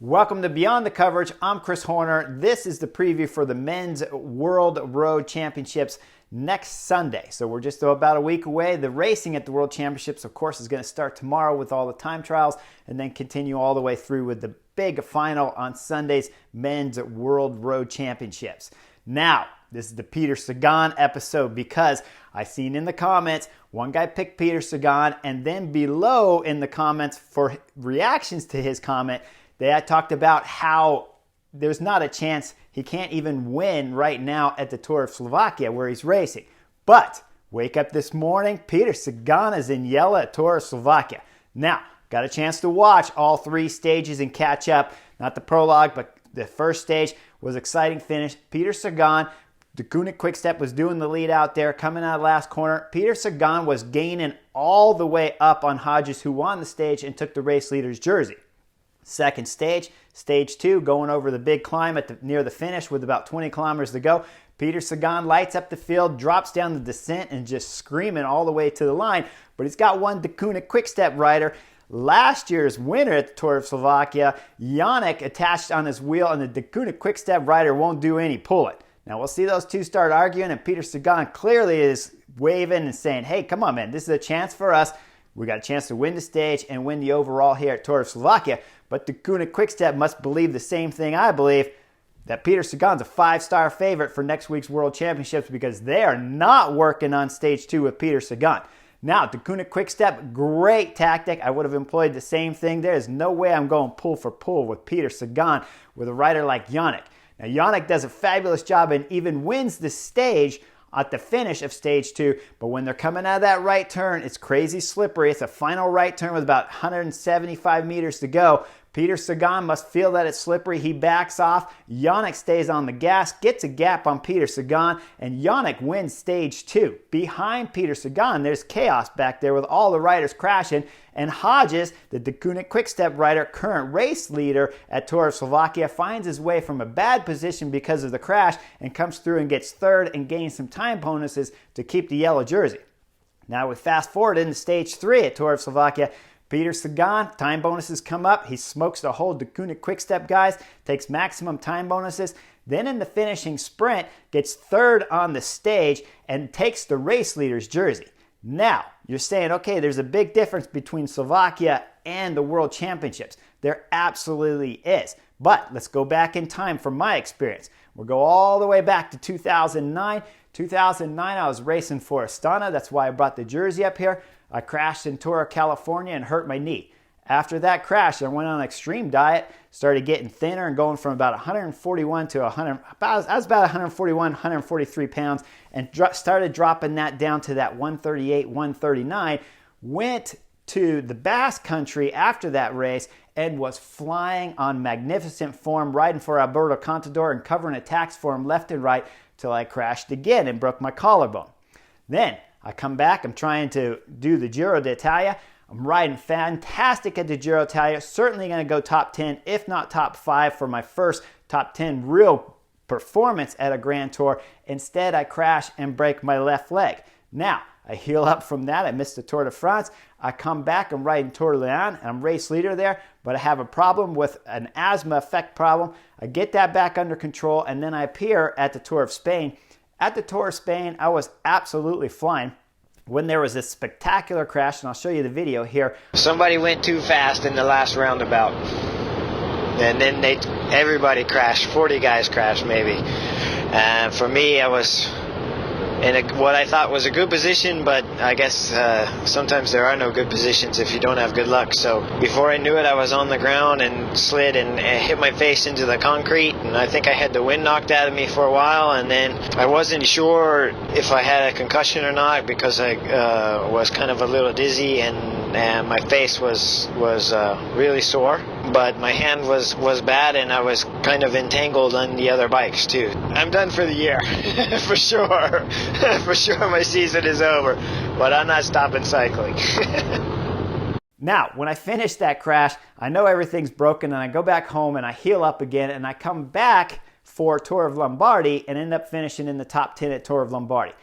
Welcome to Beyond the Coverage. I'm Chris Horner. This is the preview for the Men's World Road Championships next Sunday. So we're just about a week away. The racing at the World Championships, of course, is going to start tomorrow with all the time trials and then continue all the way through with the big final on Sunday's Men's World Road Championships. Now, this is the Peter Sagan episode because I seen in the comments, one guy picked Peter Sagan, and then below in the comments for reactions to his comment, they had talked about how there's not a chance he can't even win right now at the Tour of Slovakia where he's racing. But wake up this morning, Peter Sagan is in yellow at Tour of Slovakia. Now, got a chance to watch all three stages and catch up. Not the prologue, but the first stage was exciting finish. Peter Sagan, the Kunik Quickstep was doing the lead out there, coming out of last corner. Peter Sagan was gaining all the way up on Hodges, who won the stage and took the race leader's jersey. Second stage, stage two, going over the big climb near the finish with about 20 kilometers to go. Peter Sagan lights up the field, drops down the descent, and just screaming all the way to the line. But he's got one Kunik Quickstep rider, last year's winner at the Tour of Slovakia, Yannick, attached on his wheel, and the Kunik Quickstep rider won't do any pulling. Now we'll see those two start arguing, and Peter Sagan clearly is waving and saying, hey, come on, man, this is a chance for us. We got a chance to win the stage and win the overall here at Tour of Slovakia. But the Kunik Quickstep must believe the same thing I believe, that Peter Sagan's a 5-star favorite for next week's World Championships because they are not working on stage two with Peter Sagan. Now, the Kunik Quickstep, great tactic. I would have employed the same thing. There is no way I'm going pull for pull with Peter Sagan with a rider like Yannick. Now, Yannick does a fabulous job and even wins the stage at the finish of stage two, but when they're coming out of that right turn, it's crazy slippery. It's a final right turn with about 175 meters to go. Peter Sagan must feel that it's slippery. He backs off. Yannick stays on the gas, gets a gap on Peter Sagan, and Yannick wins stage two. Behind Peter Sagan, there's chaos back there with all the riders crashing, and Hodges, the Kunik Quickstep rider, current race leader at Tour of Slovakia, finds his way from a bad position because of the crash and comes through and gets third and gains some time bonuses to keep the yellow jersey. Now we fast forward into stage three at Tour of Slovakia. Peter Sagan, time bonuses come up. He smokes the whole Kunik Quickstep guys, takes maximum time bonuses. Then in the finishing sprint, gets third on the stage and takes the race leader's jersey. Now, you're saying, okay, there's a big difference between Slovakia and the World Championships. There absolutely is. But let's go back in time from my experience. We'll go all the way back to 2009. 2009, I was racing for Astana. That's why I brought the jersey up here. I crashed in Tour of California and hurt my knee. After that crash, I went on an extreme diet, started getting thinner and going from about 141 to 100. I was about 141, 143 pounds, and started dropping that down to that 138, 139. Went to the Basque Country after that race and was flying on magnificent form, riding for Alberto Contador and covering attacks for him left and right till I crashed again and broke my collarbone. Then I come back, I'm trying to do the Giro d'Italia. I'm riding fantastic at the Giro d'Italia, certainly going to go top 10, if not top 5 for my first top 10 real performance at a Grand Tour. Instead, I crash and break my left leg. Now, I heal up from that. I missed the Tour de France. I come back, I'm riding Tour de Leon, and I'm race leader there, but I have a problem with an asthma effect problem. I get that back under control, and then I appear at the Tour of Spain. At the Tour of Spain, I was absolutely flying when there was this spectacular crash, and I'll show you the video here. Somebody went too fast in the last roundabout, and then everybody crashed. 40 guys crashed maybe. And for me, I was in what I thought was a good position, but I guess sometimes there are no good positions if you don't have good luck. So before I knew it, I was on the ground and slid and hit my face into the concrete, and I think I had the wind knocked out of me for a while, and then I wasn't sure if I had a concussion or not because I was kind of a little dizzy, and my face was really sore, but my hand was bad, and I was kind of entangled on the other bikes too. I'm done for the year for sure. For sure my season is over, but I'm not stopping cycling. Now, when I finish that crash, I know everything's broken, and I go back home and I heal up again, and I come back for Tour of Lombardy and end up finishing in the top 10 at Tour of Lombardy.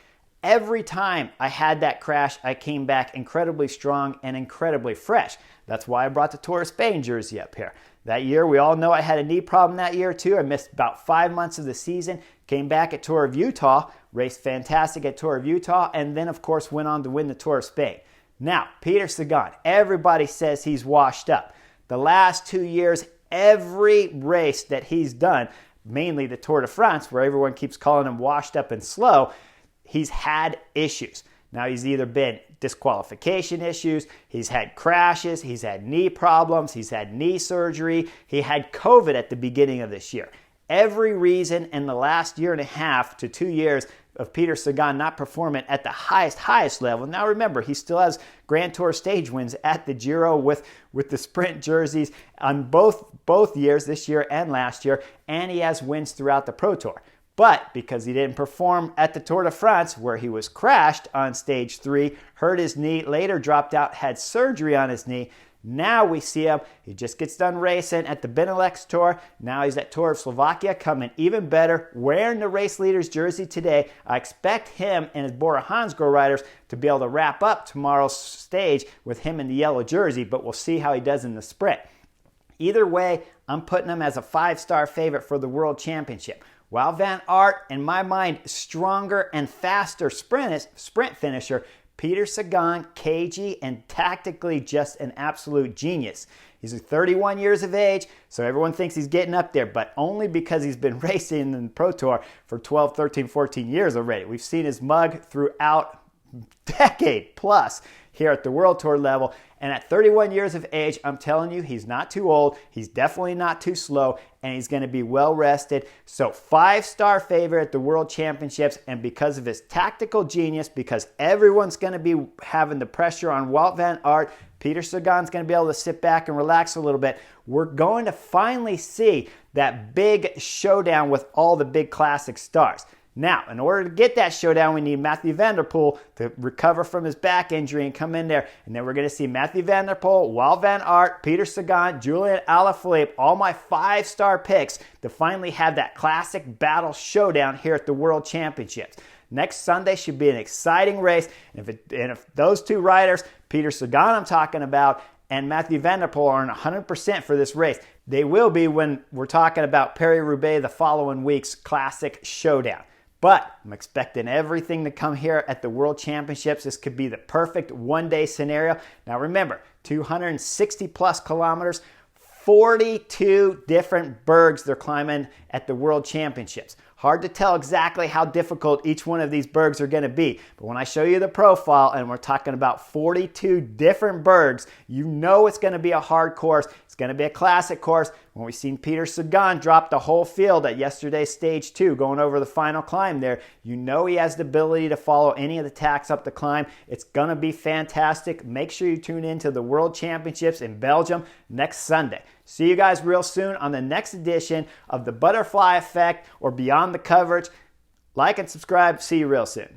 Every time I had that crash, I came back incredibly strong and incredibly fresh. That's why I brought the Tour of Spain jersey up here. That year, we all know I had a knee problem that year too. I missed about 5 months of the season, came back at Tour of Utah, raced fantastic at Tour of Utah, and then of course went on to win the Tour of Spain. Now, Peter Sagan, everybody says he's washed up. The last 2 years, every race that he's done, mainly the Tour de France, where everyone keeps calling him washed up and slow, he's had issues. Now, he's either been disqualification issues, he's had crashes, he's had knee problems, he's had knee surgery, he had COVID at the beginning of this year. Every reason in the last year and a half to 2 years of Peter Sagan not performing at the highest level. Now remember, he still has Grand Tour stage wins at the Giro with the sprint jerseys on both years, this year and last year, and he has wins throughout the Pro Tour. But because he didn't perform at the Tour de France, where he was crashed on stage 3, hurt his knee, later dropped out, had surgery on his knee, now we see him, he just gets done racing at the Benelux Tour. Now he's at Tour of Slovakia, coming even better, wearing the race leader's jersey today. I expect him and his Bora Hansgrohe riders to be able to wrap up tomorrow's stage with him in the yellow jersey, but we'll see how he does in the sprint. Either way, I'm putting him as a 5-star favorite for the World Championship. While Van Aert, in my mind, stronger and faster sprint finisher, Peter Sagan, cagey and tactically just an absolute genius. He's 31 years of age, so everyone thinks he's getting up there, but only because he's been racing in the Pro Tour for 12, 13, 14 years already. We've seen his mug throughout decade plus here at the World Tour level. And at 31 years of age, I'm telling you, he's not too old. He's definitely not too slow, and he's going to be well rested. So 5-star favorite at the World Championships, and because of his tactical genius, because everyone's going to be having the pressure on Wout van Aert, Peter Sagan's going to be able to sit back and relax a little bit. We're going to finally see that big showdown with all the big classic stars. Now, in order to get that showdown, we need Mathieu van der Poel to recover from his back injury and come in there. And then we're going to see Mathieu van der Poel, Wout van Aert, Peter Sagan, Julian Alaphilippe, all my 5-star picks to finally have that classic battle showdown here at the World Championships. Next Sunday should be an exciting race. And if those two riders, Peter Sagan I'm talking about, and Mathieu van der Poel are in 100% for this race, they will be when we're talking about Paris-Roubaix the following week's classic showdown. But I'm expecting everything to come here at the World Championships. This could be the perfect one-day scenario. Now remember, 260 plus kilometers, 42 different bergs they're climbing at the World Championships. Hard to tell exactly how difficult each one of these bergs are going to be. But when I show you the profile and we're talking about 42 different bergs, you know it's going to be a hard course. It's going to be a classic course. When we've seen Peter Sagan drop the whole field at yesterday's stage 2, going over the final climb there, you know he has the ability to follow any of the tacks up the climb. It's going to be fantastic. Make sure you tune in to the World Championships in Belgium next Sunday. See you guys real soon on the next edition of the Butterfly Effect or Beyond the Coverage. Like and subscribe. See you real soon.